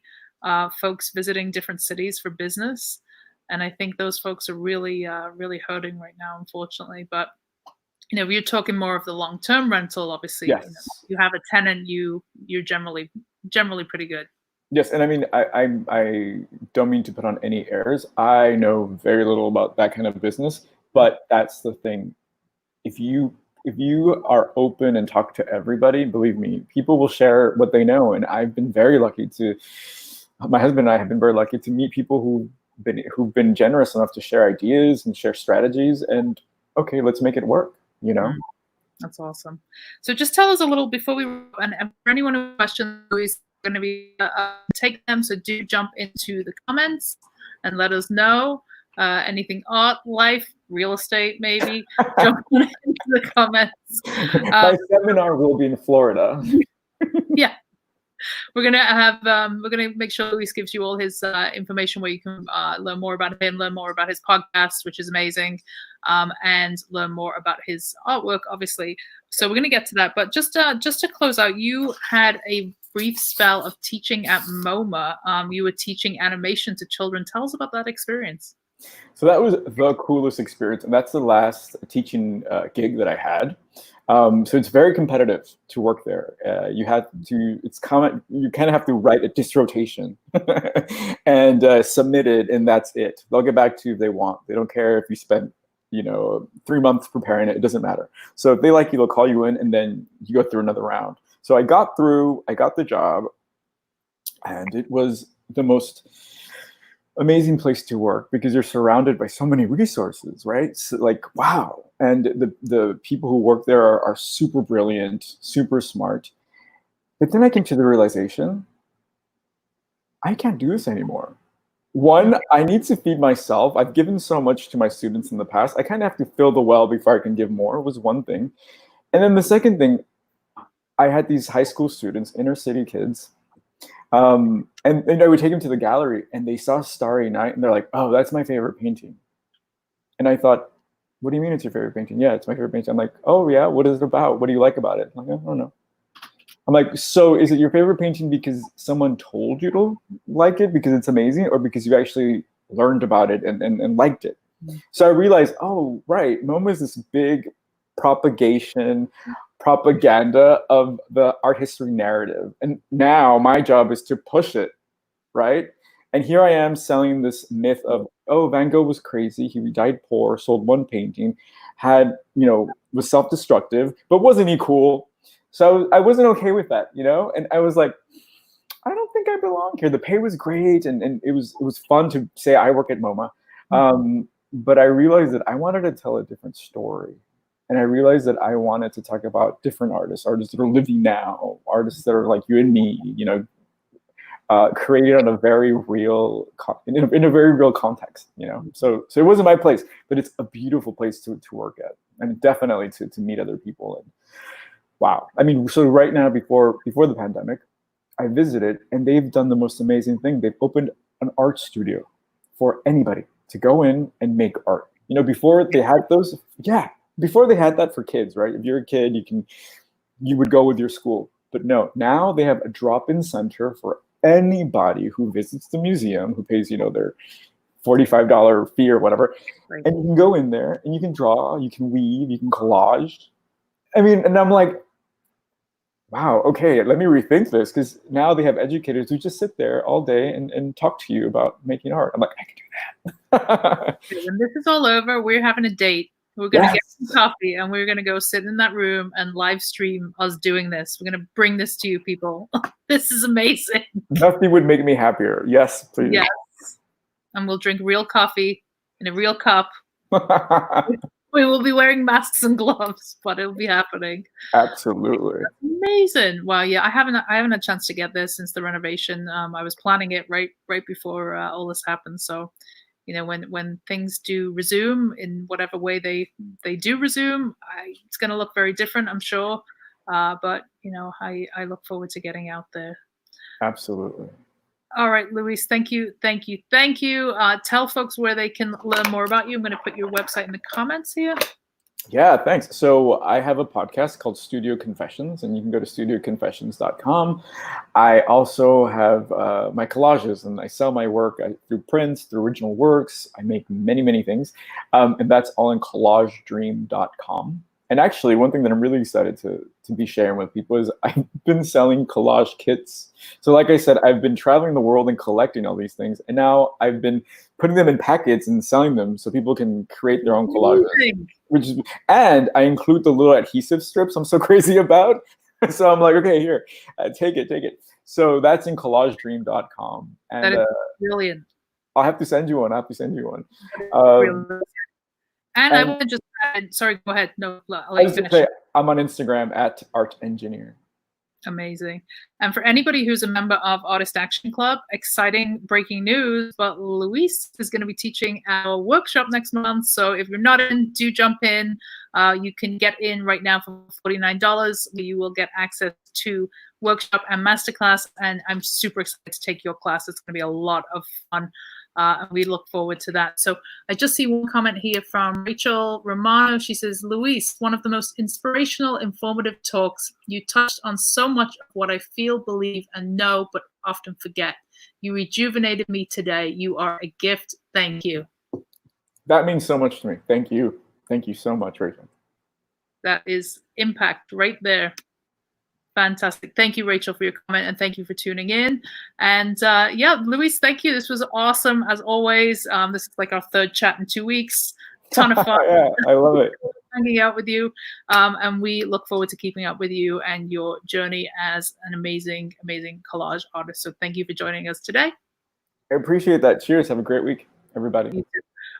folks visiting different cities for business. And I think those folks are really hurting right now, unfortunately. But you're talking more of the long-term rental, obviously. Yes. You have a tenant, you're generally pretty good. Yes, and I mean, I don't mean to put on any airs. I know very little about that kind of business, but that's the thing. If you are open and talk to everybody, believe me, people will share what they know. And I've been very lucky my husband and I have been very lucky to meet people who've been generous enough to share ideas and share strategies, and okay, let's make it work, That's awesome. So just tell us a little before we, and for anyone who has questions, Louise going to be take them. So do jump into the comments and let us know anything art, life, real estate, maybe. Jump into the comments. My seminar will be in Florida. Yeah. We're gonna make sure Luis gives you all his information where you can learn more about him, learn more about his podcast, which is amazing, and learn more about his artwork, obviously. So we're gonna get to that. But just to close out, you had a brief spell of teaching at MoMA. You were teaching animation to children. Tell us about that experience. So that was the coolest experience, and that's the last teaching gig that I had. So it's very competitive to work there. You have to, you kind of have to write a dissertation and submit it, and that's it. They'll get back to you if they want. They don't care if you spent 3 months preparing it. It doesn't matter. So if they like you, they'll call you in, and then you go through another round. So I got the job, and it was the most amazing place to work because you're surrounded by so many resources, right? So, like, wow. And the people who work there are super brilliant, super smart. But then I came to the realization, I can't do this anymore. One, I need to feed myself. I've given so much to my students in the past. I kind of have to fill the well before I can give more, was one thing. And then the second thing, I had these high school students, inner city kids, and I would take them to the gallery, and they saw Starry Night, and they're like, "Oh, that's my favorite painting." And I thought, "What do you mean it's your favorite painting?" "Yeah, it's my favorite painting." I'm like, "Oh yeah, what is it about? What do you like about it?" I'm like, "I don't know." I'm like, "So is it your favorite painting because someone told you to like it because it's amazing, or because you actually learned about it and liked it?" So I realized, oh right, MoMA is this big propaganda of the art history narrative. And now my job is to push it, right? And here I am selling this myth of, oh, Van Gogh was crazy. He died poor, sold one painting, was self-destructive, but wasn't he cool? So I wasn't okay with that, And I was like, I don't think I belong here. The pay was great, and it was fun to say I work at MoMA. But I realized that I wanted to tell a different story. And I realized that I wanted to talk about different artists that are living now, artists that are like you and me, created on a very real, in a very real context, So it wasn't my place, but it's a beautiful place to work at, and definitely to meet other people. And wow, I mean, so right now before the pandemic, I visited, and they've done the most amazing thing. They've opened an art studio for anybody to go in and make art. Before they had those, before they had that for kids, right? If you're a kid, you would go with your school. But no, now they have a drop-in center for anybody who visits the museum, who pays, their $45 fee or whatever. Right. And you can go in there and you can draw, you can weave, you can collage. I mean, and I'm like, wow, okay, let me rethink this, because now they have educators who just sit there all day and talk to you about making art. I'm like, I can do that. When this is all over, we're having a date. We're going to get some coffee, and we're going to go sit in that room and live stream us doing this. We're going to bring this to you, people. This is amazing. Nothing would make me happier. Yes, please. Yes. And we'll drink real coffee in a real cup. We will be wearing masks and gloves, but it'll be happening. Absolutely. That's amazing. Wow. Yeah, I haven't had a chance to get this since the renovation. I was planning it right before all this happened. So, when things do resume in whatever way they do resume, it's going to look very different, I'm sure. But I look forward to getting out there. Absolutely. All right, Luis, thank you. Tell folks where they can learn more about you. I'm going to put your website in the comments here. Yeah, thanks. So I have a podcast called Studio Confessions, and you can go to studioconfessions.com. I also have my collages, and I sell my work through prints, through original works. I make many, many things, and that's all in collagedream.com. And actually, one thing that I'm really excited to be sharing with people is I've been selling collage kits. So like I said, I've been traveling the world and collecting all these things. And now I've been putting them in packets and selling them so people can create their own collages. And I include the little adhesive strips I'm so crazy about. So I'm like, okay, here, take it. So that's in collagedream.com. And that is brilliant. I'll have to send you one. And I want to just add, sorry, go ahead. No, I'll let you finish. I'm on Instagram at artengineer. Amazing. And for anybody who's a member of Artist Action Club, exciting breaking news, but Luis is going to be teaching our workshop next month. So if you're not in, do jump in. You can get in right now for $49. You will get access to workshop and masterclass. And I'm super excited to take your class. It's going to be a lot of fun. And we look forward to that. So I just see one comment here from Rachel Romano. She says, Luis, one of the most inspirational, informative talks. You touched on so much of what I feel, believe, and know, but often forget. You rejuvenated me today. You are a gift. Thank you. That means so much to me. Thank you. Thank you so much, Rachel. That is impact right there. Fantastic. Thank you, Rachel, for your comment, and thank you for tuning in. And yeah, Luis, thank you. This was awesome, as always. This is like our third chat in 2 weeks. Ton of fun. Yeah, I love it. Hanging out with you. And we look forward to keeping up with you and your journey as an amazing, amazing collage artist. So thank you for joining us today. I appreciate that. Cheers. Have a great week, everybody.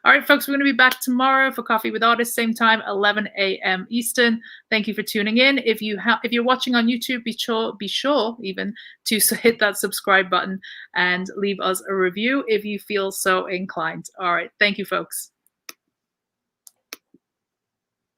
All right, folks, we're going to be back tomorrow for Coffee with Artists, same time, 11 a.m. Eastern. Thank you for tuning in. If you're watching on YouTube, be sure even to hit that subscribe button and leave us a review if you feel so inclined. All right, thank you, folks.